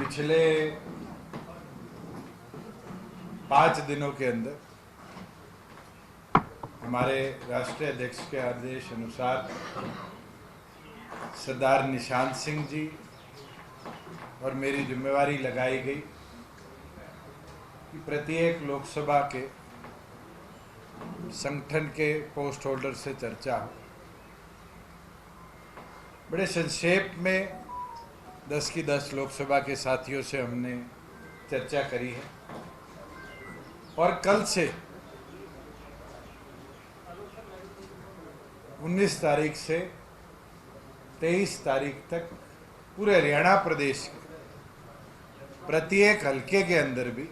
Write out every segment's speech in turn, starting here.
पिछले 5 दिनों के अंदर हमारे राष्ट्रीय अध्यक्ष के आदेश अनुसार सरदार निशांत सिंह जी और मेरी जिम्मेवारी लगाई गई कि प्रत्येक लोकसभा के संगठन के पोस्ट होल्डर से चर्चा हो। बड़े संक्षेप में 10 की 10 लोकसभा के साथियों से हमने चर्चा करी है और कल से 19 तारीख से 23 तारीख तक पूरे हरियाणा प्रदेश के प्रत्येक हलके के अंदर भी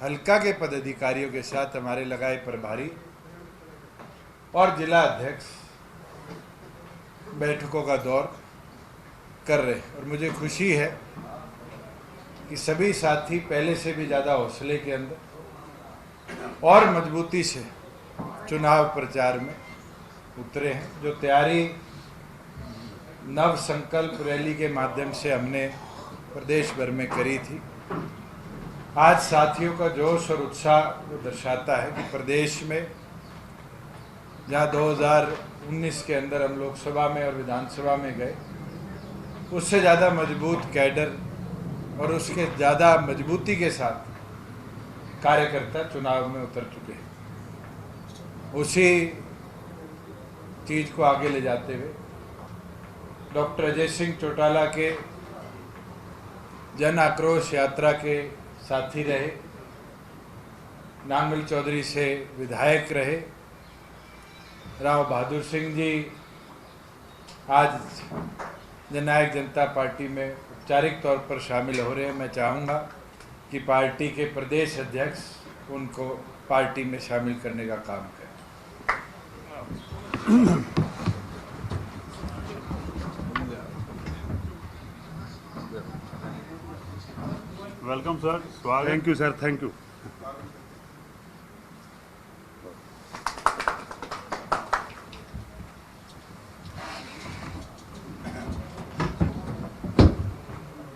हलका के पदाधिकारियों के साथ हमारे लगाए प्रभारी और जिला अध्यक्ष बैठकों का दौर कर रहे हैं। और मुझे खुशी है कि सभी साथी पहले से भी ज़्यादा हौसले के अंदर और मजबूती से चुनाव प्रचार में उतरे हैं। जो तैयारी नव संकल्प रैली के माध्यम से हमने प्रदेश भर में करी थी, आज साथियों का जोश और उत्साह दर्शाता है कि प्रदेश में जहाँ 2019 के अंदर हम लोकसभा में और विधानसभा में गए, उससे ज़्यादा मजबूत कैडर और उसके ज़्यादा मजबूती के साथ कार्यकर्ता चुनाव में उतर चुके हैं। उसी चीज़ को आगे ले जाते हुए डॉक्टर अजय सिंह चौटाला के जन आक्रोश यात्रा के साथी रहे, नांगल चौधरी से विधायक रहे, राव बहादुर सिंह जी आज जननायक जनता पार्टी में औपचारिक तौर पर शामिल हो रहे हैं। मैं चाहूँगा कि पार्टी के प्रदेश अध्यक्ष उनको पार्टी में शामिल करने का काम करें। वेलकम सर, स्वागत। Thank you sir, thank you.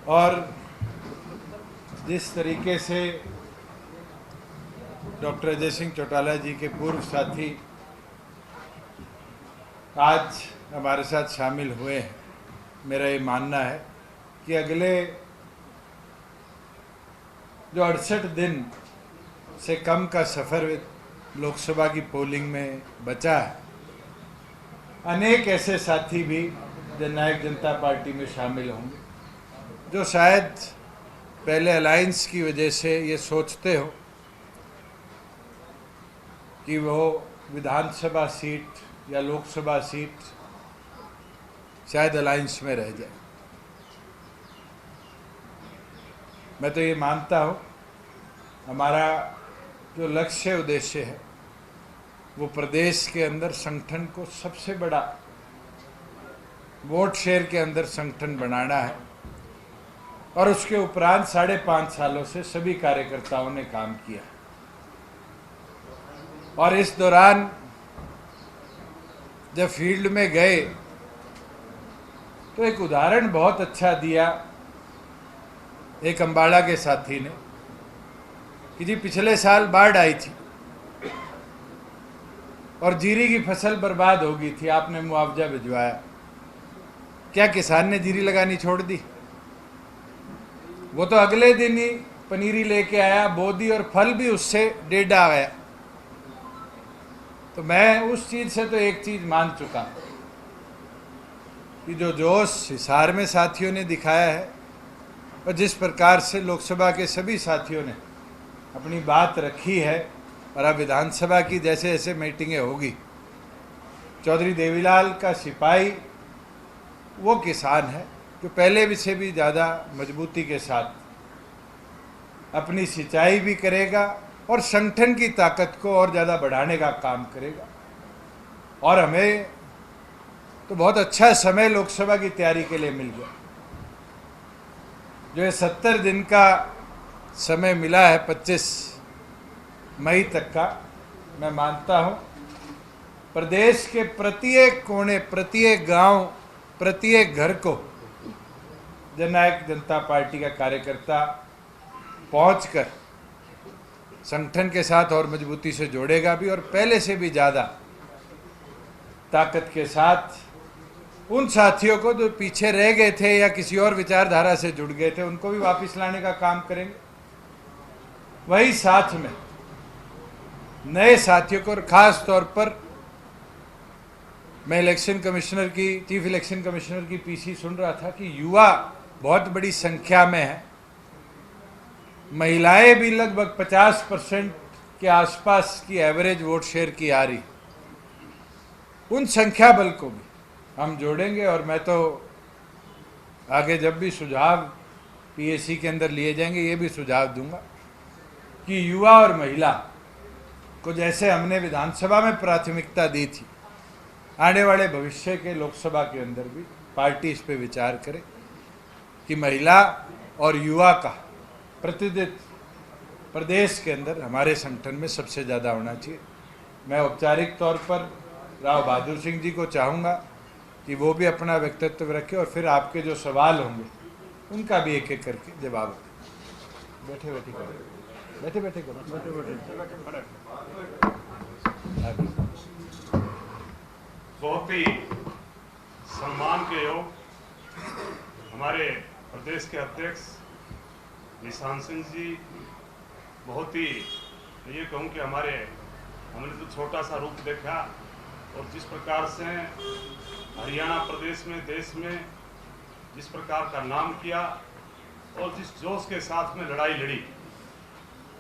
और जिस तरीके से डॉक्टर अजय सिंह चौटाला जी के पूर्व साथी आज हमारे साथ शामिल हुए हैं, मेरा ये मानना है कि अगले जो 68 दिन से कम का सफ़र लोकसभा की पोलिंग में बचा है, अनेक ऐसे साथी भी जननायक जनता पार्टी में शामिल होंगे जो शायद पहले अलायंस की वजह से ये सोचते हो कि वो विधानसभा सीट या लोकसभा सीट शायद अलायंस में रह जाए। मैं तो ये मानता हूँ हमारा जो लक्ष्य उद्देश्य है वो प्रदेश के अंदर संगठन को सबसे बड़ा वोट शेयर के अंदर संगठन बनाना है। और उसके उपरांत 5.5 सालों से सभी कार्यकर्ताओं ने काम किया और इस दौरान जब फील्ड में गए तो एक उदाहरण बहुत अच्छा दिया एक अम्बाड़ा के साथी ने कि जी पिछले साल बाढ़ आई थी और जीरी की फसल बर्बाद हो गई थी, आपने मुआवजा भिजवाया, क्या किसान ने जीरी लगानी छोड़ दी? वो तो अगले दिन ही पनीरी लेके आया, बो दी और फल भी उससे डेढ़ा आ गया। तो मैं उस चीज़ से तो एक चीज़ मान चुका कि जो जोश हिसार में साथियों ने दिखाया है और जिस प्रकार से लोकसभा के सभी साथियों ने अपनी बात रखी है और अब विधानसभा की जैसे जैसे मीटिंगें होगी, चौधरी देवीलाल का सिपाही वो किसान है जो पहले भी से भी ज़्यादा मजबूती के साथ अपनी सिंचाई भी करेगा और संगठन की ताकत को और ज़्यादा बढ़ाने का काम करेगा। और हमें तो बहुत अच्छा समय लोकसभा की तैयारी के लिए मिल गया। जो ये 70 दिन का समय मिला है 25 मई तक का, मैं मानता हूँ प्रदेश के प्रत्येक कोने, प्रत्येक गांव, प्रत्येक घर को जननायक जनता पार्टी का कार्यकर्ता पहुंचकर संगठन के साथ और मजबूती से जोड़ेगा भी, और पहले से भी ज़्यादा ताकत के साथ उन साथियों को जो पीछे रह गए थे या किसी और विचारधारा से जुड़ गए थे उनको भी वापस लाने का काम करेंगे। वही साथ में नए साथियों को, और ख़ास तौर पर मैं इलेक्शन कमिश्नर की, चीफ इलेक्शन कमिश्नर की पीसी सुन रहा था कि युवा बहुत बड़ी संख्या में है, महिलाएं भी लगभग 50% के आसपास की एवरेज वोट शेयर की आ रही, उन संख्या बल को भी हम जोड़ेंगे। और मैं तो आगे जब भी सुझाव पीएसी के अंदर लिए जाएंगे ये भी सुझाव दूंगा कि युवा और महिला को जैसे हमने विधानसभा में प्राथमिकता दी थी, आने वाले भविष्य के लोकसभा के अंदर भी पार्टी इस पे विचार करे कि महिला और युवा का प्रतिनिधित्व प्रदेश के अंदर हमारे संगठन में सबसे ज़्यादा होना चाहिए। मैं औपचारिक तौर पर राव बहादुर सिंह जी को चाहूँगा कि वो भी अपना व्यक्तित्व रखें, और फिर आपके जो सवाल होंगे उनका भी एक एक करके जवाब दें। बैठे बैठे करो, बैठे बैठे करो, बैठे बैठे। बहुत ही सम्मान के योग हमारे प्रदेश के अध्यक्ष निशान सिंह जी, बहुत ही ये कहूँ कि हमने तो छोटा सा रूप देखा, और जिस प्रकार से हरियाणा प्रदेश में, देश में जिस प्रकार का नाम किया और जिस जोश के साथ में लड़ाई लड़ी,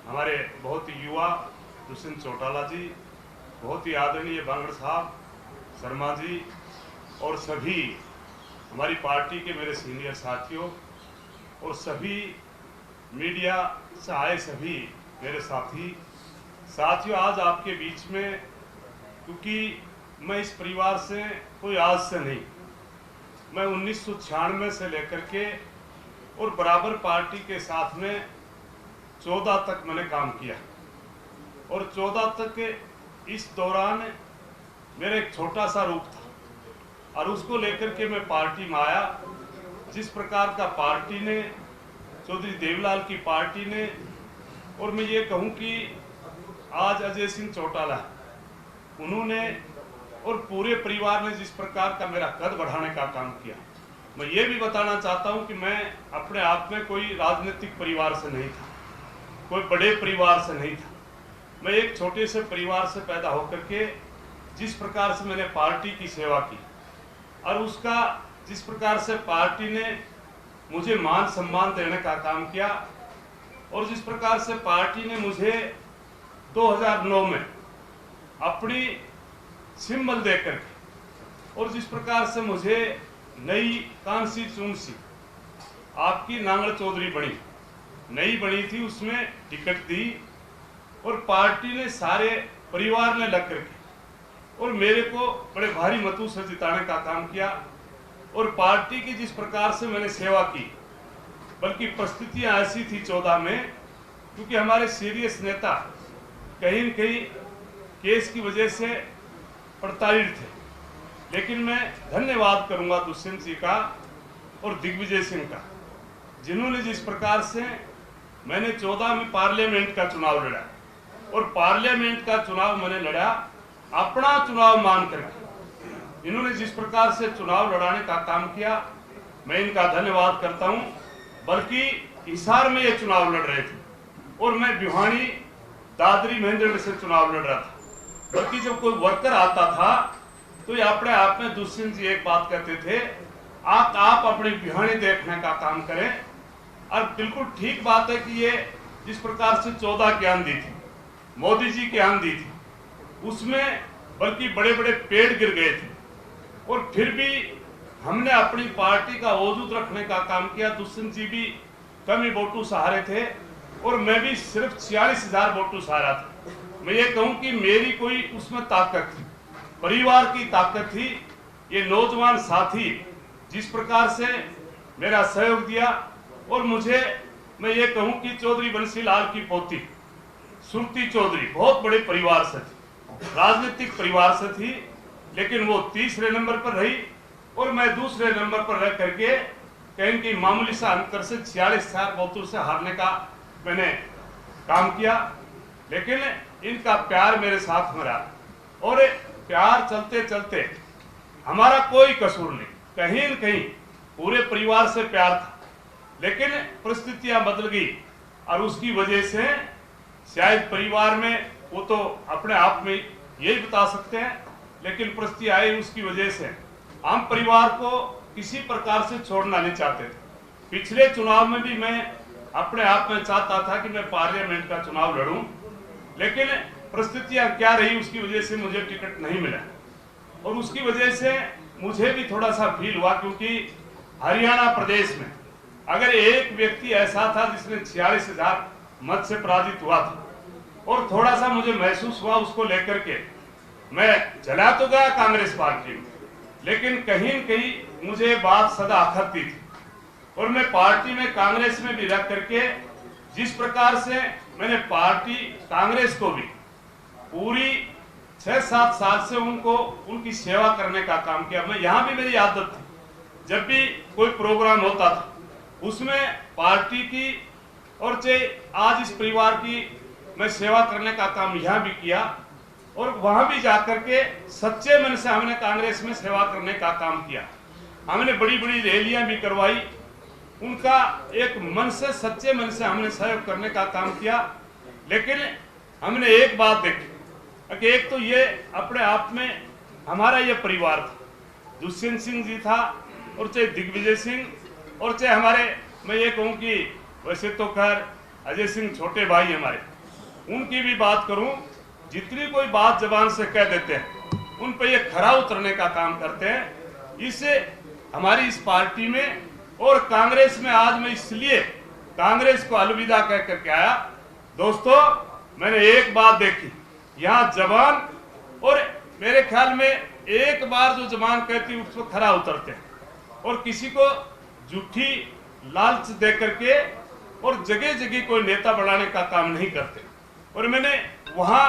हमारे बहुत ही युवा दुष्यंत चौटाला जी, बहुत ही आदरणीय बांगड़ साहब, शर्मा जी, और सभी हमारी पार्टी के मेरे सीनियर साथियों और सभी मीडिया से आए सभी मेरे साथियों, आज आपके बीच में, क्योंकि मैं इस परिवार से कोई आज से नहीं, मैं 1996 से लेकर के और बराबर पार्टी के साथ में 14 तक मैंने काम किया, और 14 तक इस दौरान मेरा एक छोटा सा रूप था, और उसको लेकर के मैं पार्टी में आया। जिस प्रकार का पार्टी ने, चौधरी देवलाल की पार्टी ने, और मैं ये कहूँ कि आज अजय सिंह चौटाला उन्होंने और पूरे परिवार ने जिस प्रकार का मेरा कद बढ़ाने का काम किया, मैं ये भी बताना चाहता हूँ कि मैं अपने आप में कोई राजनीतिक परिवार से नहीं था, कोई बड़े परिवार से नहीं था, मैं एक छोटे से परिवार से पैदा होकर के जिस प्रकार से मैंने पार्टी की सेवा की, और उसका जिस प्रकार से पार्टी ने मुझे मान सम्मान देने का काम किया, और जिस प्रकार से पार्टी ने मुझे 2009 में अपनी सिंबल देकर के, और जिस प्रकार से मुझे नई कांसी चुनसी आपकी नांगल चौधरी नई बनी थी, उसमें टिकट दी, और पार्टी ने सारे परिवार ने लग करके और मेरे को बड़े भारी मतों से जिताने का काम किया, और पार्टी की जिस प्रकार से मैंने सेवा की, बल्कि परिस्थितियां ऐसी थी 14 में, क्योंकि हमारे सीरियस नेता कहीं न कहीं केस की वजह से प्रताड़ित थे, लेकिन मैं धन्यवाद करूंगा दुष्यंत जी का और दिग्विजय सिंह का, जिन्होंने जिस प्रकार से मैंने 14 में पार्लियामेंट का चुनाव लड़ा, और पार्लियामेंट का चुनाव मैंने लड़ा अपना चुनाव मान करके, इन्होंने जिस प्रकार से चुनाव लड़ाने का काम किया, मैं इनका धन्यवाद करता हूं। बल्कि हिसार में ये चुनाव लड़ रहे थे, और मैं भिवानी, दादरी, महेंद्रगढ़ से चुनाव लड़ रहा था, बल्कि जब कोई वर्कर आता था तो ये अपने आप में दुष्यंत जी एक बात कहते थे, आप अपनी भिवानी देखने का काम करें। और बिल्कुल ठीक बात है कि ये जिस प्रकार से 14 की आंधी थी, मोदी जी की आंधी थी, उसमें बल्कि बड़े बड़े पेड़ गिर गए थे, और फिर भी हमने अपनी पार्टी का वजूद रखने का काम किया। दुष्यंत जी भी कम ही वोटों से हारे थे, और मैं भी सिर्फ 46,000 वोटों से हारा था। मैं ये कहूं कि मेरी कोई उसमें ताकत थी, परिवार की ताकत थी। ये नौजवान साथी जिस प्रकार से मेरा सहयोग दिया, और मुझे मैं ये कहूं कि चौधरी बंसी लाल की पोती सुरती चौधरी बहुत बड़े परिवार से थी, राजनीतिक परिवार से थी, लेकिन वो तीसरे नंबर पर रही और मैं दूसरे नंबर पर रह करके कहीं की मामूली सा अंतर से 46,000 वोटों से हारने का मैंने काम किया, लेकिन इनका प्यार मेरे साथ में रहा और प्यार चलते चलते हमारा कोई कसूर नहीं, कहीं न कहीं पूरे परिवार से प्यार था, लेकिन परिस्थितियां बदल गई और उसकी वजह से शायद परिवार में वो तो अपने आप में यही बता सकते हैं, लेकिन परिस्थिति आई उसकी वजह से हम परिवार को किसी प्रकार से छोड़ना नहीं चाहते थे। पिछले चुनाव में भी मैं अपने आप में चाहता था कि मैं पार्लियामेंट का चुनाव लड़ूं, लेकिन परिस्थितियां क्या रही उसकी वजह से मुझे टिकट नहीं मिला और उसकी वजह से मुझे भी थोड़ा सा फील हुआ, क्योंकि हरियाणा प्रदेश में अगर एक व्यक्ति ऐसा था जिसने 46,000 मत से पराजित हुआ था और थोड़ा सा मुझे महसूस हुआ उसको लेकर के, मैं चला तो गया कांग्रेस पार्टी में, लेकिन कहीं न कहीं मुझे बात सदा खतती थी और मैं पार्टी में कांग्रेस में भी रह करके जिस प्रकार से मैंने पार्टी कांग्रेस को भी पूरी 6-7 साल से उनकी सेवा करने का काम किया। मैं यहाँ भी मेरी आदत थी, जब भी कोई प्रोग्राम होता था उसमें पार्टी की और चाहे आज इस परिवार की मैं सेवा करने का काम यहाँ भी किया और वहां भी जाकर के सच्चे मन से हमने कांग्रेस में सेवा करने का काम किया। हमने बड़ी बड़ी रैलियां भी करवाई, उनका एक मन से सच्चे मन से हमने सहयोग करने का काम किया। लेकिन हमने एक बात देखी कि एक तो ये अपने आप में हमारा ये परिवार था, दुष्यंत सिंह जी था और चाहे दिग्विजय सिंह और चाहे हमारे, मैं ये कहूँ कि वैसे तो खैर अजय सिंह छोटे भाई हमारे, उनकी भी बात करूं, जितनी कोई बात जबान से कह देते हैं उन पे ये खरा उतरने का काम करते हैं। इससे हमारी इस पार्टी में और कांग्रेस में आज मैं इसलिए कांग्रेस को अलविदा कह करके आया। दोस्तों, मैंने एक बात देखी, यहाँ जवान और मेरे ख्याल में एक बार जो जवान कहती उस पर खरा उतरते हैं और किसी को झूठी लालच दे करके और जगह जगह कोई नेता बढ़ाने का काम नहीं करते। और मैंने वहां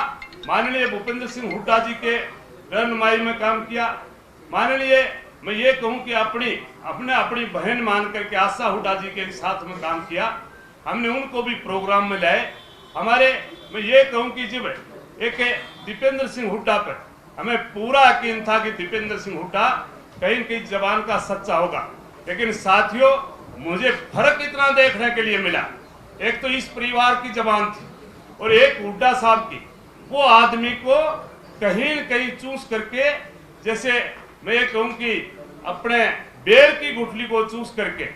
माननीय भूपेंद्र सिंह हुड्डा जी के रहनुमाई में काम किया। माननीय मैं ये कहूं कि अपनी बहन मान करके आशा हुड्डा जी के साथ में काम किया, हमने उनको भी प्रोग्राम में लाए। हमारे मैं ये कहूं कि जब एक दीपेंद्र सिंह हुड्डा पर हमें पूरा यकीन था कि दीपेंद्र सिंह हुड्डा कहीं न कहीं जवान का सच्चा होगा, लेकिन साथियों मुझे फर्क इतना देखने के लिए मिला, एक तो इस परिवार की जवान थी और एक हुड्डा साहब की, वो आदमी को कहीं न कहीं चूस करके, जैसे मैं ये कहूं कि अपने बेर की गुठली को चूस करके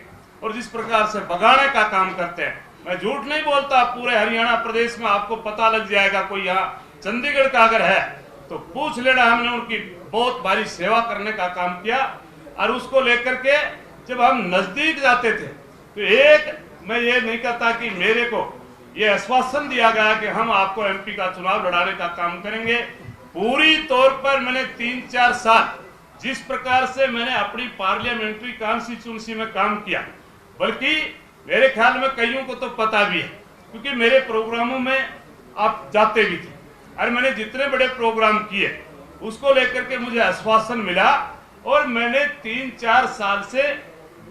और जिस प्रकार से भगाने का काम करते हैं। मैं झूठ नहीं बोलता, पूरे हरियाणा प्रदेश में आपको पता लग जाएगा, कोई यहाँ चंडीगढ़ का अगर है तो पूछ लेना। हमने उनकी बहुत भारी सेवा करने का काम किया और उसको लेकर के जब हम नजदीक जाते थे तो एक मैं ये नहीं कहता कि मेरे को ये आश्वासन दिया गया कि हम आपको एमपी का चुनाव लड़ाने का काम करेंगे। पूरी तौर पर मैंने 3-4 साल जिस प्रकार से मैंने अपनी पार्लियामेंट्री कॉन्स्टिट्यूंसी में काम किया, बल्कि मेरे ख्याल में कईयों को तो पता भी है क्योंकि मेरे प्रोग्रामों में आप जाते भी थे और मैंने जितने बड़े प्रोग्राम किए उसको लेकर के मुझे आश्वासन मिला और मैंने 3-4 साल से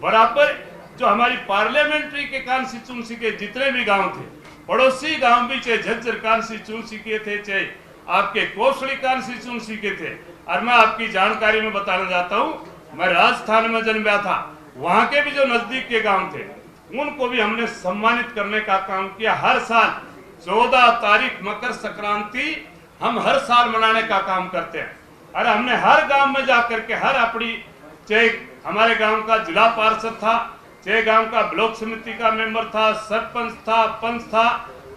बराबर जो हमारी पार्लियामेंट्री के कॉन्स्टिट्यूंसी के जितने भी गांव थे, पड़ोसी गांव भी चाहे झज्जर कॉन्स्टिट्यूंसी के थे, चाहे आपके कोसड़ी कॉन्स्टिट्यूंसी के थे। और मैं आपकी जानकारी में बताना चाहता हूं, मैं राजस्थान में जन्मा था, वहां के भी जो नजदीक के गांव थे उनको भी हमने सम्मानित करने का काम किया। हर साल 14 तारीख मकर संक्रांति हम हर साल मनाने का काम करते हैं और हमने हर गांव में जाकर के हर अपनी, चाहे हमारे गांव का जिला पार्षद था, चाहे गांव का ब्लॉक समिति का मेंबर था, सरपंच था, पंच था,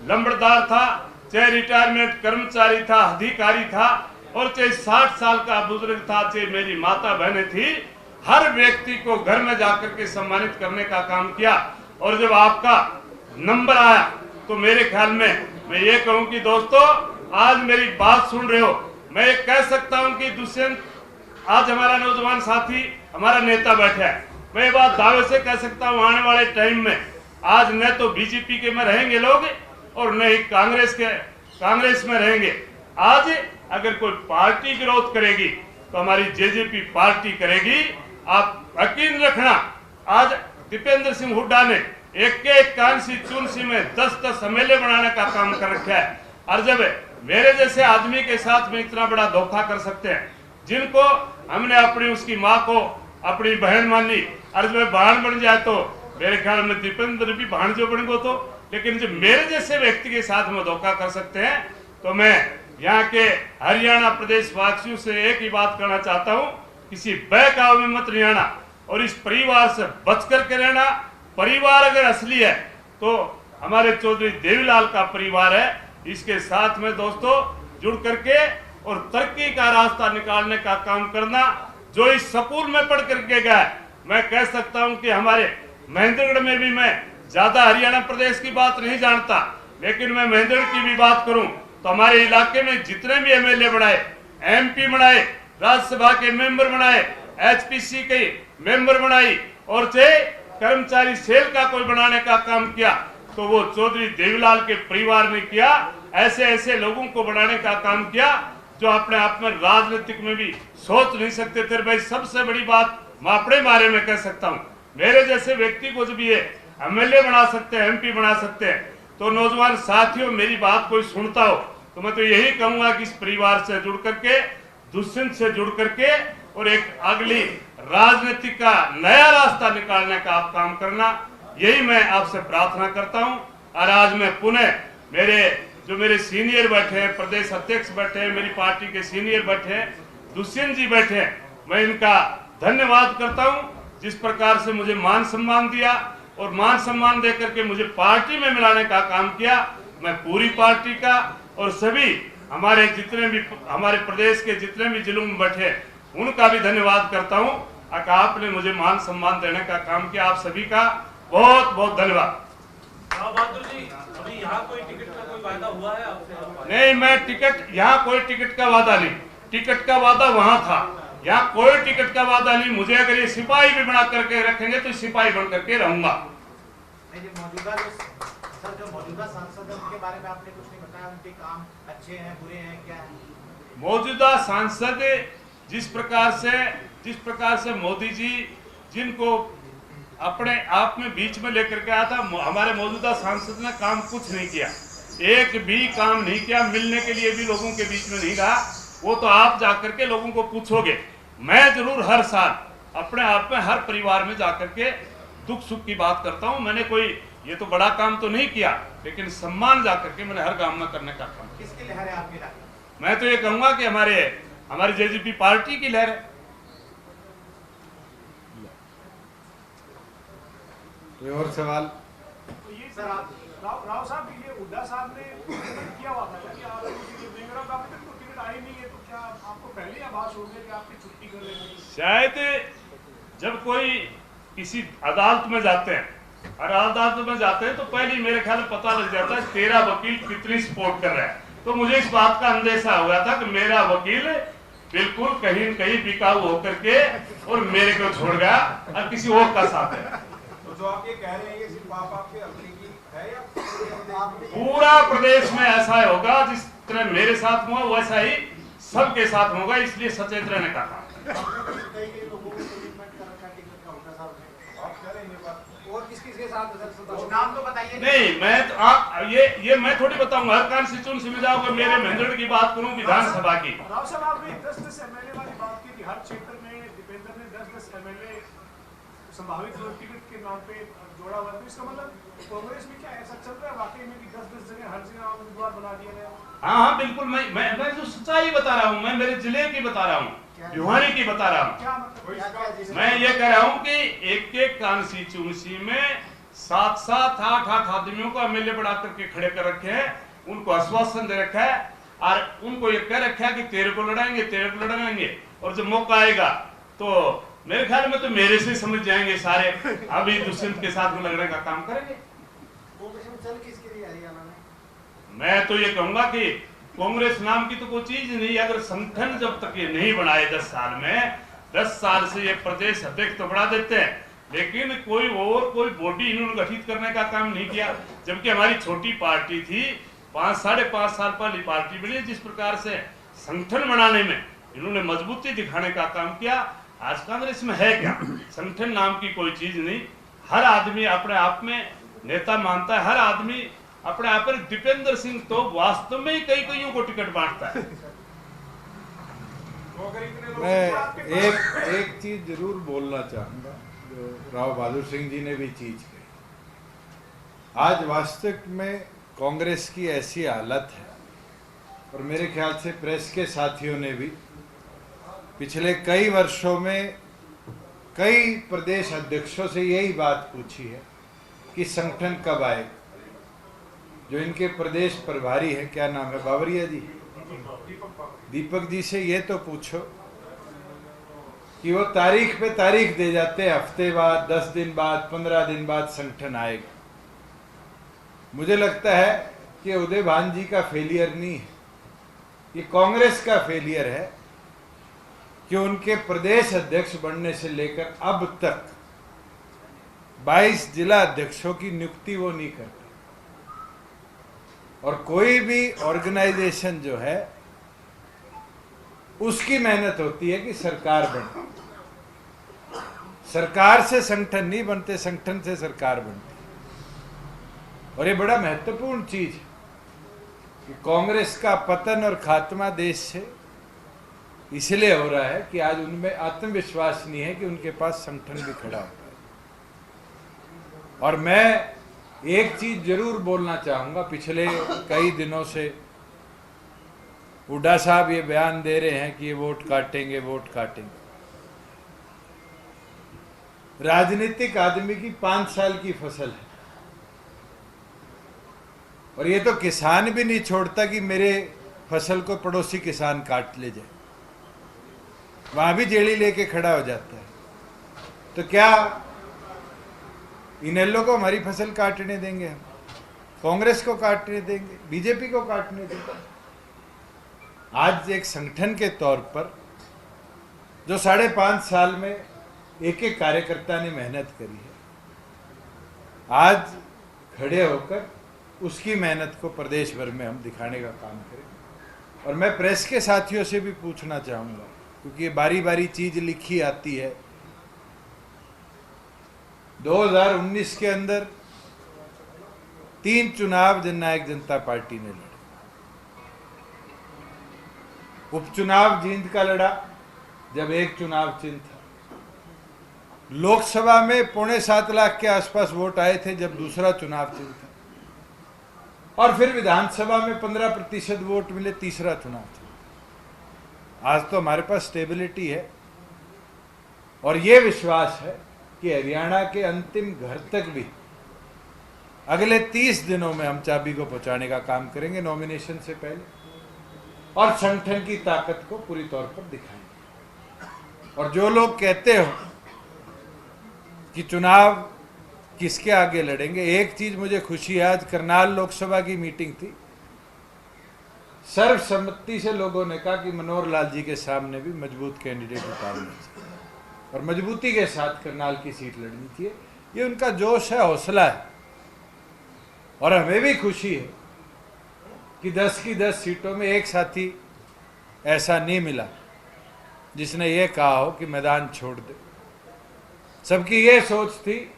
लंबड़दार था, चाहे रिटायरमेंट कर्मचारी था, अधिकारी था और चाहे 60 साल का बुजुर्ग था, चाहे मेरी माता बहनें थी, हर व्यक्ति को घर में जाकर के सम्मानित करने का काम किया। और जब आपका नंबर आया तो मेरे ख्याल में मैं ये कहूं कि दोस्तों, आज मेरी बात सुन रहे हो, मैं ये कह सकता हूं कि दुष्यंत आज हमारा नौजवान साथी, हमारा नेता बैठा है। मैं ये बात दावे से कह सकता हूं, आने वाले टाइम में आज न तो बीजेपी के में रहेंगे लोग और न ही कांग्रेस में रहेंगे। आज अगर कोई पार्टी विरोध करेगी तो हमारी जेजेपी पार्टी करेगी। आप यकीन रखना, आज दीपेंद्र सिंह हुड्डा ने एक कांसी चुनसी में 10-10 एमएलए बनाने का काम कर रखा है। और जब मेरे जैसे आदमी के साथ में इतना बड़ा धोखा कर सकते हैं, जिनको हमने अपनी उसकी माँ को अपनी बहन मानी, और जब बहन बन जाए तो मेरे ख्याल में दीपेंद्र भी भाणजो बन गो तो, लेकिन जब मेरे जैसे व्यक्ति के साथ में धोखा कर सकते हैं, तो मैं यहाँ के हरियाणा प्रदेश वासियों से एक ही बात करना चाहता हूँ, किसी बहकावे में मत नहीं आना और इस परिवार से बच करके रहना। परिवार अगर असली है तो हमारे चौधरी देवीलाल का परिवार है। इसके साथ में दोस्तों जुड़ करके और तरक्की का रास्ता निकालने का काम करना। जो इस स्कूल में पढ़ करके गया, मैं कह सकता हूं कि हमारे महेंद्रगढ़ में भी, मैं ज्यादा हरियाणा प्रदेश की बात नहीं जानता, लेकिन मैं महेंद्रगढ़ की भी बात करूं तो हमारे इलाके में जितने भी एमएलए बनाए, एमपी बनाए, राज्यसभा के मेंबर बनाए, एचपीसी के मेंबर बनाई, और चाहे कर्मचारी सेल का कोई बनाने का काम किया तो वो चौधरी देवीलाल के परिवार ने किया। ऐसे ऐसे लोगों को बनाने का काम किया जो अपने आप में राजनीतिक में भी सोच नहीं सकते थे। भाई सबसे बड़ी बात मैं अपने बारे में कह सकता हूँ, मेरे जैसे व्यक्ति को जब ये एमएलए बना सकते हैं, एमपी बना सकते हैं, तो नौजवान साथियों मेरी बात कोई सुनता हो तो मैं तो यही कहूंगा कि इस परिवार से जुड़ करके, दुष्यंत से जुड़ करके और एक अगली राजनीति का नया रास्ता निकालने का आप काम करना, यही मैं आपसे प्रार्थना करता हूं। और आज मैं पुनः मेरे सीनियर बैठे हैं, प्रदेश अध्यक्ष बैठे हैं, मेरी पार्टी के सीनियर बैठे हैं, दुष्यंत जी बैठे हैं, मैं इनका धन्यवाद करता हूं जिस प्रकार से मुझे मान सम्मान दिया और मान सम्मान देकर के मुझे पार्टी में मिलाने का काम किया। मैं पूरी पार्टी का और सभी हमारे जितने भी हमारे प्रदेश के जितने भी जिलों में बैठे उनका भी धन्यवाद करता हूं। आपने मुझे मान सम्मान देने का काम किया, आप सभी का बहुत बहुत धन्यवाद। बहादुर जी, अभी यहाँ कोई टिकट का कोई वादा हुआ है आपसे? नहीं, मैं टिकट, यहाँ कोई टिकट का वादा नहीं, टिकट का वादा वहां था, यहाँ कोई टिकट का वादा नहीं। मुझे अगर ये सिपाही भी बना करके रखेंगे तो सिपाही बन करके रहूंगा। मौजूदा सांसद उनके बारे में आपने कुछ नहीं बताया, उनके काम अच्छे हैं, बुरे हैं, क्या है? मौजूदा सांसद जिस प्रकार से मोदी जी जिनको अपने आप में बीच में लेकर के आया था, हमारे मौजूदा सांसद ने काम कुछ नहीं किया, एक भी काम नहीं किया, मिलने के लिए भी लोगों के बीच में नहीं रहा। वो तो आप जाकर के लोगों को पूछोगे। मैं जरूर हर साल अपने आप में हर परिवार में जाकर के दुख सुख की बात करता हूँ। मैंने कोई ये तो बड़ा काम तो नहीं किया, लेकिन सम्मान जाकर के मैंने हर गांव में करने का काम किया। किसकी लहर है आपकी राय? मैं तो ये कहूंगा कि हमारी जेजेपी पार्टी की लहर है। कोई और सवाल? तो ये सर आप राव साहब, ये हुड्डा साहब ने किया हुआ था कि आप बेंगरा का अभी तक तो टिकट आई नहीं है, तो क्या आपको पहले ही आभास हो गया कि आपकी छुट्टी कर लेंगे? शायद जब कोई किसी अदालत में जाते हैं और अदालत में जाते हैं तो पहले मेरे ख्याल में पता लग जाता है तेरा वकील कितनी सपोर्ट कर रहा है। तो मुझे इस बात का अंदेशा हो गया था कि मेरा वकील बिल्कुल कहीं न कहीं बिकाऊ होकर के और मेरे को छोड़ गया और किसी और का साथ है। तो जो आप ये कह रहे हैं ये सिर्फ आपके अपने की है या पूरा प्रदेश में ऐसा होगा, जिस तरह मेरे साथ हुआ वैसा ही सबके साथ होगा, इसलिए सचेत रहने का काम। और किसके साथ नाम तो बताइए। नहीं, मैं तो आप ये मैं थोड़ी बताऊंगा। हर कॉन्स्टिट्यूंसी में जाओगे, मेरे महेंद्रगढ़ की बात करूं, विधानसभा की। राव साहब, आपने 10-10 एमएलए वाली बात की थी। हर क्षेत्र में दीपेंद्र ने 10-10 एमएलए संभावित टिकट के नाम पे जोड़ा हुआ है। तो इसका मतलब कांग्रेस में क्या ऐसा चल रहा है वाकई में कि 10-10 जगह हर जगह उम्मीदवार बना दिया गया? हाँ, बिल्कुल। मैं जो सच्चाई बता रहा हूँ, मैं मेरे जिले की बता रहा हूँ, भिवानी की बता रहा हूँ। क्या मतलब? मैं ये कह रहा हूँ कि एक कॉन्स्टिट्यूंसी में 7-7, 8-8 आदमियों को एमएलए बढ़ा करके खड़े कर रखे हैं, उनको आश्वासन दे रखा है और उनको ये कह रखा है कि तेरे को लड़ाएंगे, और जब मौका आएगा तो मेरे ख्याल में तो मेरे से समझ जाएंगे सारे, अभी दुष्यंत के साथ में लड़ने का काम करेंगे। मैं तो ये कहूंगा कि कांग्रेस नाम की तो कोई चीज नहीं। अगर संगठन जब तक ये नहीं बनाए 10 साल में, 10 साल से ये प्रदेश अध्यक्ष तो बढ़ा देते हैं, लेकिन कोई बॉडी इन्होंने गठित करने का काम नहीं किया। जबकि हमारी छोटी पार्टी थी, 5-5.5 साल पहले पार्टी बनी। जिस प्रकार से संगठन बनाने में इन्होंने मजबूती दिखाने का काम किया, आज कांग्रेस में है क्या? संगठन नाम की कोई चीज नहीं। हर आदमी अपने आप में नेता मानता है, हर आदमी अपने आप में। दीपेंद्र सिंह तो वास्तव में ही कई कईयों को टिकट बांटता है। तो अगर इतने लोग मैं आपके पास- एक चीज जरूर बोलना चाहूंगा, जो राव बहादुर सिंह जी ने भी चीज कही। आज वास्तविक में कांग्रेस की ऐसी हालत है, और मेरे ख्याल से प्रेस के साथियों ने भी पिछले कई वर्षों में कई प्रदेश अध्यक्षों से यही बात पूछी है कि संगठन कब आए। जो इनके प्रदेश प्रभारी है, क्या नाम है, बावरिया जी, दीपक जी से ये तो पूछो कि वो तारीख पे तारीख दे जाते हैं, हफ्ते बाद, 10 दिन बाद, 15 दिन बाद संगठन आएगा। मुझे लगता है कि उदय भान जी का फेलियर नहीं है, ये कांग्रेस का फेलियर है कि उनके प्रदेश अध्यक्ष बनने से लेकर अब तक 22 जिला अध्यक्षों की नियुक्ति वो नहीं करते। और कोई भी ऑर्गेनाइजेशन जो है उसकी मेहनत होती है कि सरकार बने। सरकार से संगठन नहीं बनते, संगठन से सरकार बनती। और ये बड़ा महत्वपूर्ण चीज है कि कांग्रेस का पतन और खात्मा देश से इसलिए हो रहा है कि आज उनमें आत्मविश्वास नहीं है कि उनके पास संगठन भी खड़ा होता है। और मैं एक चीज जरूर बोलना चाहूंगा, पिछले कई दिनों से हुड्डा साहब ये बयान दे रहे हैं कि ये वोट काटेंगे, वोट काटेंगे। राजनीतिक आदमी की 5 साल की फसल है, और ये तो किसान भी नहीं छोड़ता कि मेरे फसल को पड़ोसी किसान काट ले जाए, वहां भी जेड़ी लेके खड़ा हो जाता है। तो क्या इनेलो को हमारी फसल काटने देंगे हम? कांग्रेस को काटने देंगे? बीजेपी को काटने देंगे? आज एक संगठन के तौर पर जो 5.5 साल में एक एक कार्यकर्ता ने मेहनत करी है, आज खड़े होकर उसकी मेहनत को प्रदेश भर में हम दिखाने का काम करें। और मैं प्रेस के साथियों से भी पूछना चाहूँगा, क्योंकि ये बारी बारी चीज लिखी आती है। 2019 के अंदर 3 चुनाव जननायक जनता पार्टी ने लड़े। उपचुनाव जींद का लड़ा जब एक चुनाव चिन्ह था। लोकसभा में 6.25 लाख के आसपास वोट आए थे जब दूसरा चुनाव चिन्ह था। और फिर विधानसभा में 15% वोट मिले, तीसरा चुनाव था। आज तो हमारे पास स्टेबिलिटी है, और ये विश्वास है कि हरियाणा के अंतिम घर तक भी अगले 30 दिनों में हम चाबी को पहुंचाने का काम करेंगे नॉमिनेशन से पहले, और संगठन की ताकत को पूरी तौर पर दिखाएंगे। और जो लोग कहते हो कि चुनाव किसके आगे लड़ेंगे, एक चीज मुझे खुशी है, आज करनाल लोकसभा की मीटिंग थी, सर्वसम्मति से लोगों ने कहा कि मनोहर लाल जी के सामने भी मजबूत कैंडिडेट उतारना चाहिए और मजबूती के साथ करनाल की सीट लड़नी चाहिए। ये उनका जोश है, हौसला है। और हमें भी खुशी है कि 10 की 10 सीटों में एक साथी ऐसा नहीं मिला जिसने ये कहा हो कि मैदान छोड़ दे। सबकी ये सोच थी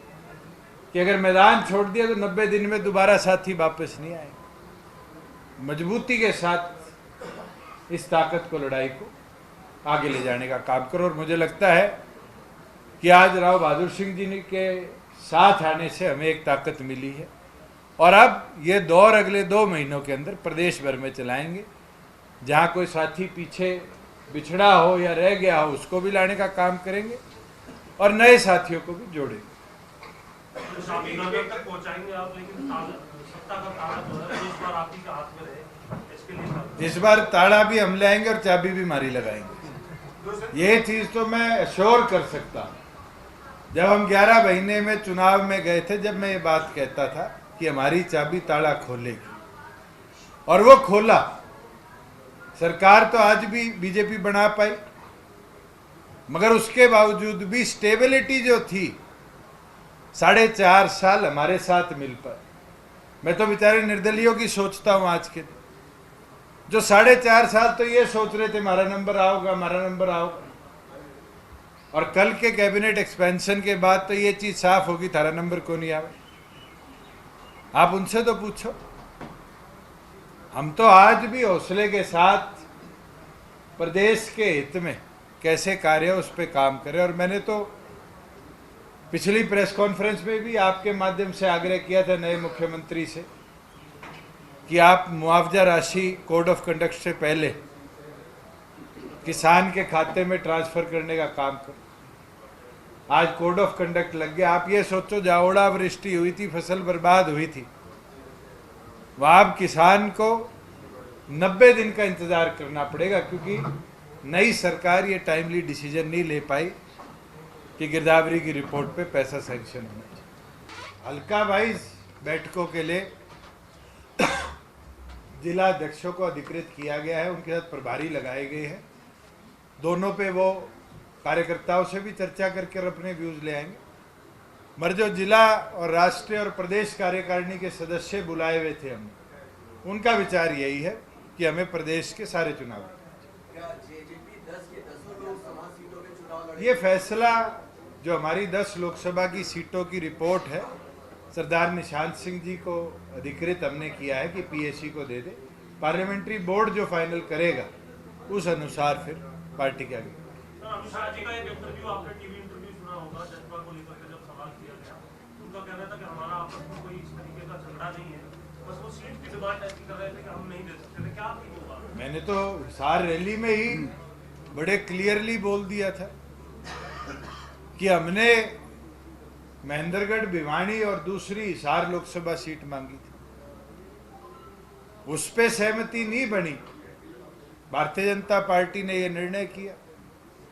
कि अगर मैदान छोड़ दिया तो 90 दिन में दोबारा साथी वापस नहीं आएंगे। मजबूती के साथ इस ताकत को, लड़ाई को आगे ले जाने का काम करो। और मुझे लगता है कि आज राव बहादुर सिंह जी के साथ आने से हमें एक ताकत मिली है, और अब ये दौर अगले 2 महीनों के अंदर प्रदेश भर में चलाएंगे। जहाँ कोई साथी पीछे बिछड़ा हो या रह गया हो उसको भी लाने का काम करेंगे, और नए साथियों को भी जोड़ेंगे। नगर तक पहुंचाएंगे आप, लेकिन सत्ता का ताला जो है इस बार आप ही के हाथ में रहे, इसके लिए इस बार ताला भी हम लाएंगे और चाबी भी मारी लगाएंगे। ये चीज तो मैं अश्योर कर सकता हूँ। जब हम 11 महीने में चुनाव में गए थे, जब मैं ये बात कहता था कि हमारी चाबी ताला खोलेगी, और वो खोला। सरकार तो आज भी बीजेपी बना पाई, मगर उसके बावजूद भी स्टेबिलिटी जो थी 4.5 साल हमारे साथ मिल पाए। मैं तो बेचारे निर्दलियों की सोचता हूं आज के, जो 4.5 साल तो ये सोच रहे थे हमारा नंबर आओगा, हमारा नंबर आओगा। और कल के कैबिनेट एक्सपेंशन के बाद तो ये चीज साफ होगी, थारा नंबर को नहीं आवे। आप उनसे तो पूछो। हम तो आज भी हौसले के साथ प्रदेश के हित में कैसे कार्य है उस पर काम करें। और मैंने तो पिछली प्रेस कॉन्फ्रेंस में भी आपके माध्यम से आग्रह किया था नए मुख्यमंत्री से कि आप मुआवजा राशि कोड ऑफ कंडक्ट से पहले किसान के खाते में ट्रांसफर करने का काम करो। आज कोड ऑफ कंडक्ट लग गया। आप ये सोचो, जहाँ ओलावृष्टि हुई थी, फसल बर्बाद हुई थी, वहाँ अब किसान को 90 दिन का इंतजार करना पड़ेगा, क्योंकि नई सरकार ये टाइमली डिसीजन नहीं ले पाई कि गिरदावरी की रिपोर्ट पे पैसा सैंक्शन होना चाहिए। हल्का वाइज बैठकों के लिए जिला अध्यक्षों को अधिकृत किया गया है, उनके साथ प्रभारी लगाए गए हैं। दोनों पे वो कार्यकर्ताओं से भी चर्चा करके अपने व्यूज ले आएंगे। मगर जो जिला और राष्ट्रीय और प्रदेश कार्यकारिणी के सदस्य बुलाए हुए थे हमने, उनका विचार यही है कि हमें प्रदेश के सारे चुनाव, ये फैसला जो हमारी 10 लोकसभा की सीटों की रिपोर्ट है, सरदार निशांत सिंह जी को अधिकृत हमने किया है कि पीएसी को दे दे। पार्लियामेंट्री बोर्ड जो फाइनल करेगा उस अनुसार फिर पार्टी के आगे। अमित शाह जी का एक इंटरव्यू, आपने टीवी इंटरव्यू सुना होगा, जजपा को लेकर के जब सवाल किया गया, उनका कहना था कि हमारा आपस में कोई इस तरीके का झगड़ा नहीं है, बस वो सीट की डिमांड ऐसी कर रहे थे कि हम नहीं दे सकते थे। क्या आपकी होगा? मैंने तो हिसार रैली में ही बड़े क्लियरली बोल दिया था कि हमने महेंद्रगढ़, भिवानी और दूसरी हिसार लोकसभा सीट मांगी थी, उस पे सहमति नहीं बनी। भारतीय जनता पार्टी ने यह निर्णय किया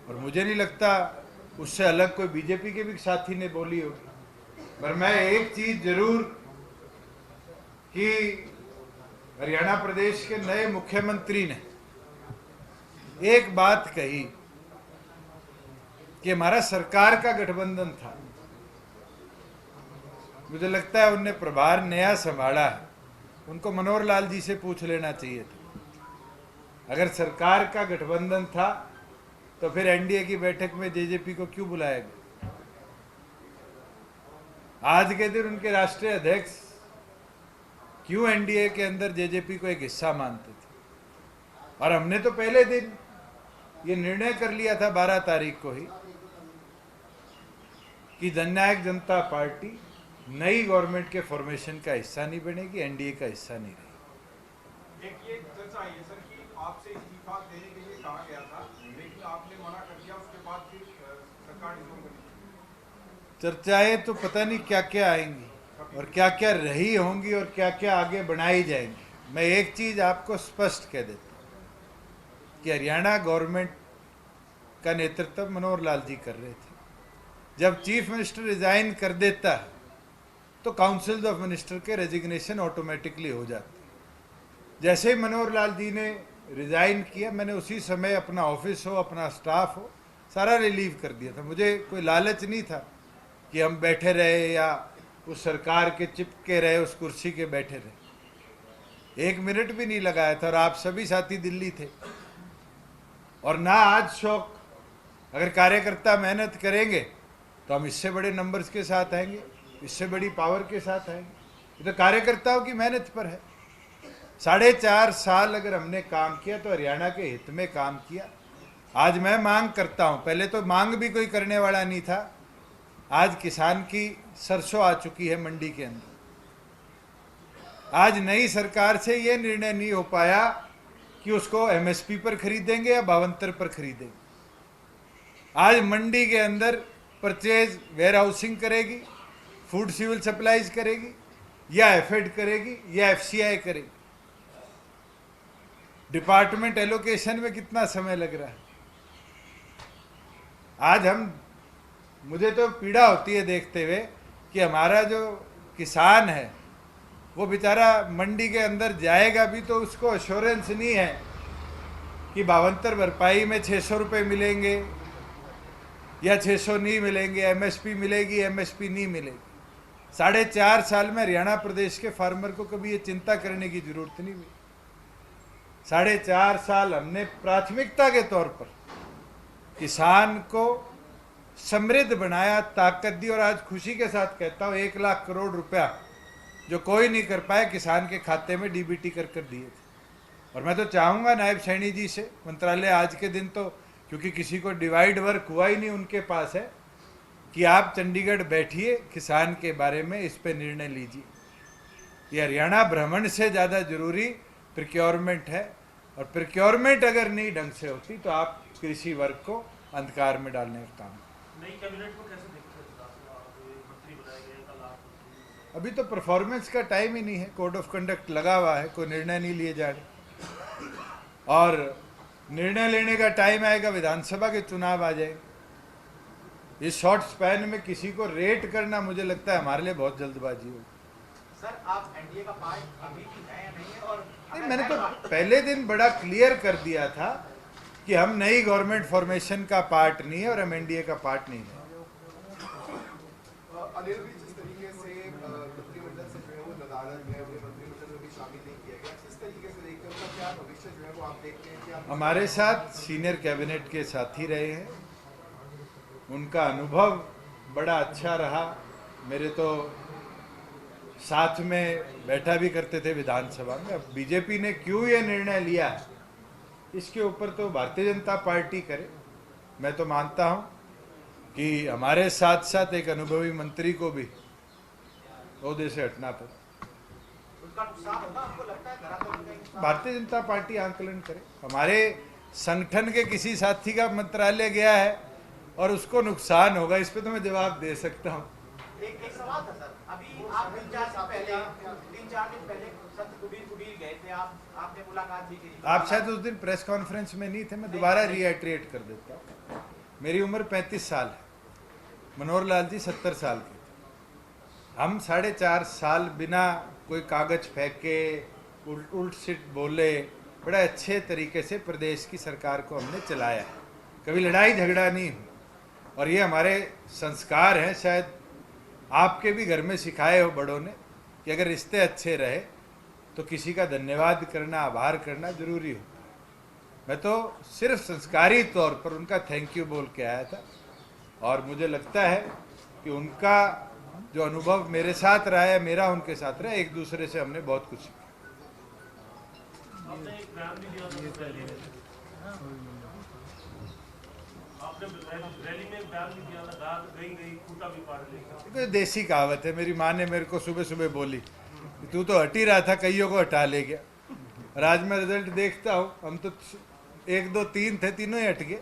और मुझे नहीं लगता उससे अलग कोई बीजेपी के भी साथी ने बोली होगी। पर मैं एक चीज जरूर कि हरियाणा प्रदेश के नए मुख्यमंत्री ने एक बात कही कि हमारा सरकार का गठबंधन था। मुझे लगता है उनने प्रभार नया संभाला है, उनको मनोहर लाल जी से पूछ लेना चाहिए था। अगर सरकार का गठबंधन था तो फिर एनडीए की बैठक में जेजेपी को क्यों बुलाया गया? आज के दिन उनके राष्ट्रीय अध्यक्ष क्यों एनडीए के अंदर जेजेपी को एक हिस्सा मानते थे? और हमने तो पहले दिन ये निर्णय कर लिया था 12 तारीख को ही कि जननायक जनता पार्टी नई गवर्नमेंट के फॉर्मेशन का हिस्सा नहीं बनेगी, एनडीए का हिस्सा नहीं रहेगी। एक ये चर्चा आई है सर कि आपसे इस्तीफा देने के लिए कहा गया था, लेकिन आपने मना कर दिया, उसके बाद फिर सरकार डिसॉल्व बनी। चर्चाएं तो पता नहीं क्या क्या आएंगी और क्या क्या रही होंगी और क्या क्या आगे बनाई जाएंगी। मैं एक चीज आपको स्पष्ट कह देता हूं कि हरियाणा गवर्नमेंट का नेतृत्व मनोहर लाल जी कर रहे थे। जब चीफ मिनिस्टर रिजाइन कर देता है तो काउंसिल ऑफ मिनिस्टर के रेजिग्नेशन ऑटोमेटिकली हो जाती है। जैसे ही मनोहर लाल जी ने रिजाइन किया, मैंने उसी समय अपना ऑफिस हो, अपना स्टाफ हो, सारा रिलीव कर दिया था। मुझे कोई लालच नहीं था कि हम बैठे रहे या उस सरकार के चिपके रहे, उस कुर्सी के बैठे रहे। 1 मिनट भी नहीं लगाया था और आप सभी साथी दिल्ली थे। और ना आज शौक, अगर कार्यकर्ता मेहनत करेंगे तो हम इससे बड़े नंबर्स के साथ आएंगे, इससे बड़ी पावर के साथ आएंगे। ये तो कार्यकर्ताओं की मेहनत पर है। 4.5 साल अगर हमने काम किया तो हरियाणा के हित में काम किया। आज मैं मांग करता हूं, पहले तो मांग भी कोई करने वाला नहीं था। आज किसान की सरसों आ चुकी है मंडी के अंदर। आज नई सरकार से यह निर्णय नहीं हो पाया कि उसको एमएसपी पर खरीदेंगे या 52 पर खरीदेंगे। आज मंडी के अंदर परचेज वेयर हाउसिंग करेगी, फूड सिविल सप्लाईज करेगी, या एफएड करेगी, या एफसीआई करेगी। डिपार्टमेंट एलोकेशन में कितना समय लग रहा है। आज मुझे तो पीड़ा होती है देखते हुए कि हमारा जो किसान है वो बेचारा मंडी के अंदर जाएगा भी तो उसको एश्योरेंस नहीं है कि 52 भरपाई में 600 रुपये मिलेंगे या 600 नहीं मिलेंगे, एमएसपी मिलेगी, एमएसपी नहीं मिलेगी। 4.5 साल में हरियाणा प्रदेश के फार्मर को कभी ये चिंता करने की जरूरत नहीं हुई। 4.5 साल हमने प्राथमिकता के तौर पर किसान को समृद्ध बनाया, ताकत दी। और आज खुशी के साथ कहता हूँ 1 लाख करोड़ रुपया जो कोई नहीं कर पाए, किसान के खाते में डीबीटी कर दिए थे। और मैं तो चाहूँगा नायब सैनी जी से, मंत्रालय आज के दिन तो क्योंकि किसी को डिवाइड वर्क हुआ ही नहीं उनके पास है, कि आप चंडीगढ़ बैठिए, किसान के बारे में इस पे निर्णय लीजिए। ये हरियाणा भ्रमण से ज़्यादा जरूरी प्रिक्योरमेंट है, और प्रिक्योरमेंट अगर नहीं ढंग से होती तो आप कृषि वर्ग को अंधकार में डालने का काम। नई कैबिनेट को कैसे देखते हैं? मंत्री बनाए गए, कल आप अभी तो परफॉर्मेंस का टाइम ही नहीं है, कोड ऑफ कंडक्ट लगा हुआ है, कोई निर्णय नहीं लिए जा रहे। और निर्णय लेने का टाइम आएगा, विधानसभा के चुनाव आ जाएंगे। इस शॉर्ट स्पैन में किसी को रेट करना मुझे लगता है हमारे लिए बहुत जल्दबाजी होगी। सर आप एनडीए का पार्ट अभी भी है या नहीं है? और नहीं, मैंने तो पहले दिन बड़ा क्लियर कर दिया था कि हम नई गवर्नमेंट फॉर्मेशन का पार्ट नहीं है और हम एनडीए का पार्ट नहीं है। अनिल भी जिस तरीके से मंत्रिमंडल से जो है वो नदारद है, उन्हें मंत्रिमंडल में भी शामिल नहीं किया गया, किस तरीके से देखते हैं उनका क्या भविष्य जो है वो आप देखते हैं? कि हमारे साथ सीनियर कैबिनेट के साथी रहे हैं, उनका अनुभव बड़ा अच्छा रहा। मेरे तो साथ में बैठा भी करते थे विधानसभा में। अब बीजेपी ने क्यों ये निर्णय लिया है, इसके ऊपर तो भारतीय जनता पार्टी करे। मैं तो मानता हूं कि हमारे साथ साथ एक अनुभवी मंत्री को भी ओहदे से हटना पड़ा। उनका नुकसान होगा आपको लगता है? धरातल पे कहीं भारतीय जनता पार्टी आंकलन करे। हमारे संगठन के किसी साथी का मंत्रालय गया है और उसको नुकसान होगा, इस पे तो मैं जवाब दे सकता हूँ। एक सवाल था सर, अभी आप 3-4 दिन पहले संत कुबीर गए थे, आपने मुलाकात भी की। आप शायद उस दिन प्रेस कॉन्फ्रेंस में नहीं थे, मैं दोबारा रीएट्रेट कर देता हूँ। मेरी उम्र 35 साल है, मनोहर लाल जी 70 साल के थे। हम 4.5 साल बिना कोई कागज फेंके, उल्ट सिट बोले, बड़े अच्छे तरीके से प्रदेश की सरकार को हमने चलाया है। कभी लड़ाई झगड़ा नहीं हुई, और ये हमारे संस्कार हैं। शायद आपके भी घर में सिखाए हो बड़ों ने कि अगर रिश्ते अच्छे रहे तो किसी का धन्यवाद करना, आभार करना जरूरी होता है। मैं तो सिर्फ संस्कारी तौर पर उनका थैंक यू बोल के आया था, और मुझे लगता है कि उनका जो अनुभव मेरे साथ रहा है, मेरा उनके साथ रहा है, एक दूसरे से हमने बहुत कुछ सीखा। आपने एक बयान भी दिया था रैली में, आपने रैली में एक बयान भी दिया था, दाद गई खूंटा भी पाड़ लेगा। कोई देसी कहावत है, मेरी माँ ने मेरे को सुबह सुबह बोली, तू तो हट ही रहा था, कईयों को हटा ले गया। और आज मैं रिजल्ट देखता हूँ, हम तो 1 2 3 थे, तीनों ही हट गए।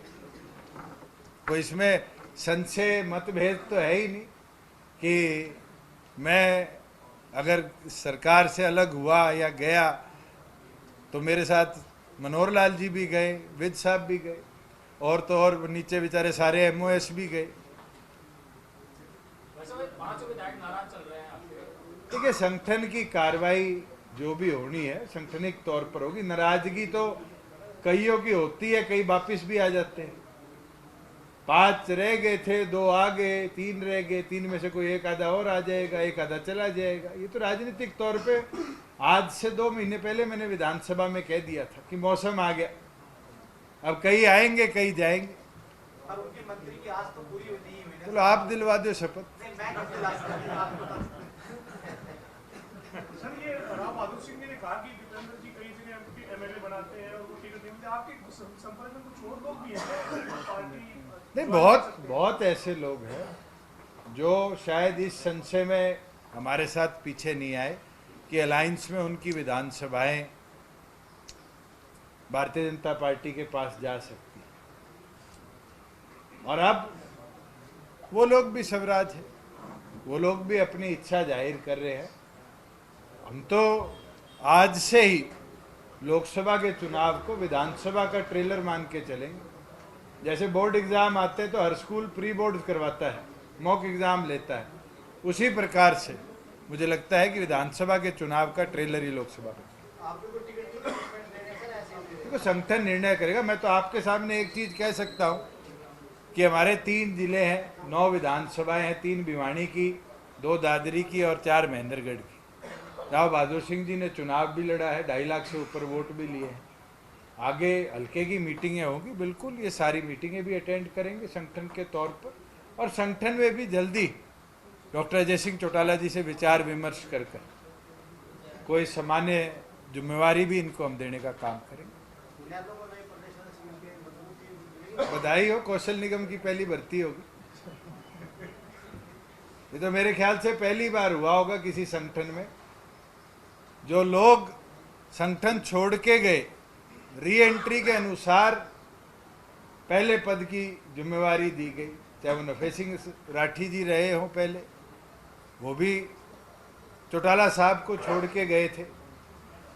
कोई इसमें संशय मतभेद तो है ही नहीं कि मैं अगर सरकार से अलग हुआ या गया तो मेरे साथ मनोहर लाल जी भी गए, विद साहब भी गए, और तो और नीचे बेचारे सारे एमओएस भी गए। देखिए, संगठन की कार्रवाई जो भी होनी है संगठनिक तौर पर होगी। नाराजगी तो कईयों की होती है, कई वापिस भी आ जाते हैं। 5 रह गए थे, 2 आ गए, 3 रह गए, 3 में से कोई एक आधा और आ जाएगा, एक आधा चला जाएगा। ये तो राजनीतिक तौर पे आज से 2 महीने पहले मैंने विधानसभा में कह दिया था कि मौसम आ गया, अब कई आएंगे कई जाएंगे। और उनकी मंत्री की आज तो पूरी नहीं हुई। चलो आप दिलवा दो शपथ। नहीं, मैं कब दिला सकता हूं आपको? सर ये राव बहादुर सिंह ने कहा कि दीपेंद्र जी कई जगह एमएलए बनाते हैं और वो टिकट नहीं मिलते। आपके संपर्क में कुछ और लोग भी हैं पार्टी? नहीं, बहुत ऐसे लोग हैं जो शायद इस संशय में हमारे साथ पीछे नहीं आए कि अलायंस में उनकी विधानसभाएं भारतीय जनता पार्टी के पास जा सकती हैं। और अब वो लोग भी स्वराज है, वो लोग भी अपनी इच्छा जाहिर कर रहे हैं। हम तो आज से ही लोकसभा के चुनाव को विधानसभा का ट्रेलर मान के चलेंगे। जैसे बोर्ड एग्जाम आते हैं तो हर स्कूल प्री बोर्ड करवाता है, मॉक एग्जाम लेता है, उसी प्रकार से मुझे लगता है कि विधानसभा के चुनाव का ट्रेलर ही लोकसभा का। देखो, संगठन निर्णय करेगा। मैं तो आपके सामने एक चीज कह सकता हूं कि हमारे 3 जिले हैं, 9 विधानसभाएं हैं, 3 भिवानी की, 2 दादरी की और 4 महेंद्रगढ़ की। राव बहादुर सिंह जी ने चुनाव भी लड़ा है, 2.5 लाख से ऊपर वोट भी लिए हैं। आगे हल्के की मीटिंगें होंगी, बिल्कुल ये सारी मीटिंगें भी अटेंड करेंगे संगठन के तौर पर। और संगठन में भी जल्दी डॉक्टर अजय सिंह चौटाला जी से विचार विमर्श कर कोई सामान्य जिम्मेवारी भी इनको हम देने का काम करेंगे। बधाई हो, कौशल निगम की पहली भर्ती होगी। ये तो मेरे ख्याल से पहली बार हुआ होगा किसी संगठन में जो लोग संगठन छोड़ के गए री एंट्री के अनुसार पहले पद की जिम्मेवारी दी गई, चाहे वो नफे सिंह राठी जी रहे हों पहले, वो भी चौटाला साहब को छोड़ के गए थे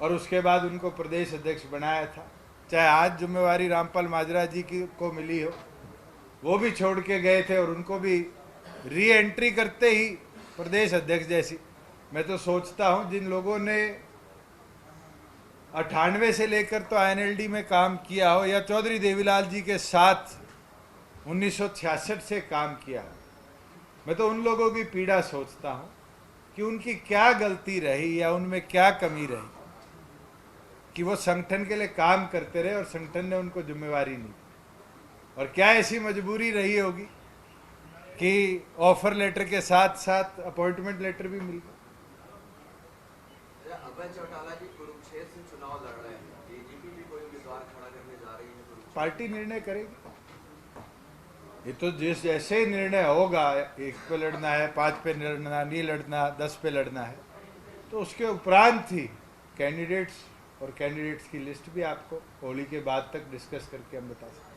और उसके बाद उनको प्रदेश अध्यक्ष बनाया था, चाहे आज जिम्मेवारी रामपाल माजरा जी की को मिली हो, वो भी छोड़ के गए थे और उनको भी री एंट्री करते ही प्रदेश अध्यक्ष जैसी। मैं तो सोचता हूँ जिन लोगों ने 98 से लेकर तो INLD में काम किया हो या चौधरी देवीलाल जी के साथ 1966 से काम किया हो, मैं तो उन लोगों की पीड़ा सोचता हूँ कि उनकी क्या गलती रही या उनमें क्या कमी रही कि वो संगठन के लिए काम करते रहे और संगठन ने उनको जिम्मेवारी नहीं दी। और क्या ऐसी मजबूरी रही होगी कि ऑफर लेटर के साथ साथ अपॉइंटमेंट लेटर भी मिल गया। अभय चौटाला जी कुरुक्षेत्र से चुनाव लड़ रहे हैं, AGP भी कोई उम्मीदवार खड़ा करने जा रही है, पार्टी निर्णय करेगी। ये तो जिस जैसे ही निर्णय होगा, 1 पे लड़ना है, 5 पे लड़ना, नहीं लड़ना, 10 पे लड़ना है, तो उसके उपरांत ही कैंडिडेट्स और कैंडिडेट्स की लिस्ट भी आपको होली के बाद तक डिस्कस करके हम बता सकते हैं।